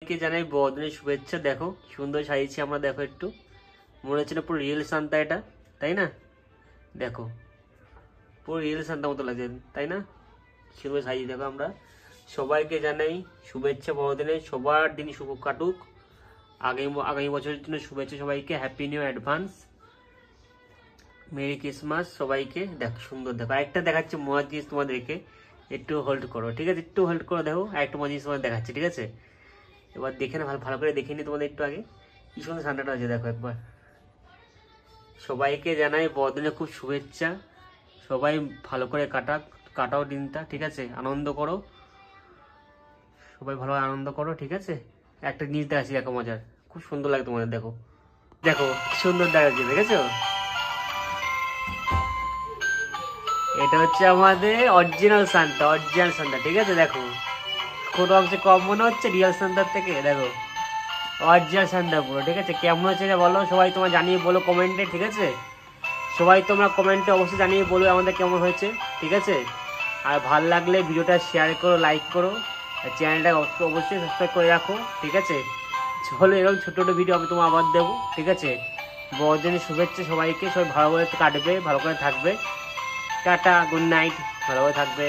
কে জানাই বড়দিনের শুভেচ্ছা। দেখো কি সুন্দর সাজিয়েছি আমরা, দেখো একটু মনে হচ্ছে না পুরো রিয়েল সান্তা এটা, তাই না? দেখো পুরো রিয়েল সান্তা মতো লাগছে, তাই না? সুন্দর সাজিয়ে দেখো আমরা। সবাইকে জানাই শুভেচ্ছা বড়দিনে, সবার দিন শুভ কাটুক। আগামী বছরের জন্য শুভেচ্ছা সবাইকে, happy new advance, merry Christmas সবাইকে। দেখো সুন্দর, দেখো আরেকটা দেখাচ্ছে মজার জিনিস তোমাদেরকে, একটু হোল্ড করো, ঠিক আছে? একটু হোল্ড করো, দেখো আরেকটা মজার জিনিস তোমাদের দেখাচ্ছে, ঠিক আছে? এবার দেখে না, ভালো ভালো করে দেখে নি তোমাদের একটু আগে কি সুন্দর ঠান্ডাটা আছে, দেখো একবার। সবাইকে জানাই বড়দিনে খুব শুভেচ্ছা। সবাই ভালো করে কাটাও দিনটা, ঠিক আছে? আনন্দ করো, সবাই ভালো আনন্দ করো, ঠিক আছে? একটা জিনিস দেখাচ্ছি, দেখো মজার, খুব সুন্দর লাগে তোমাদের, দেখো দেখো কি সুন্দর দেখাচ্ছে, দেখেছো? এটা হচ্ছে আমাদের অরিজিনাল সান্তা, ঠিক আছে? দেখো কোনো অংশে কম মনে হচ্ছে রিয়েল সান্তার থেকে, দেখো অরিজিনাল সান্তা পুরো, ঠিক আছে? কেমন হচ্ছে এটা বলো, সবাই তোমার জানিয়ে বলো কমেন্টে, ঠিক আছে? সবাই তোমরা কমেন্টে অবশ্যই জানিয়ে বলবে আমাদের কেমন হয়েছে, ঠিক আছে? আর ভাল লাগলে ভিডিওটা শেয়ার করো, লাইক করো, আর চ্যানেলটা অবশ্যই সাবস্ক্রাইব করে রাখো, ঠিক আছে? চলো এরকম ছোটো ছোটো ভিডিও আমি তোমার আবার দেবো, ঠিক আছে? বড়দিনের শুভেচ্ছা সবাইকে, সবাই ভালো করে কাটবে, ভালো করে থাকবে। টাটা, গুড নাইট, ভালো করে থাকবে।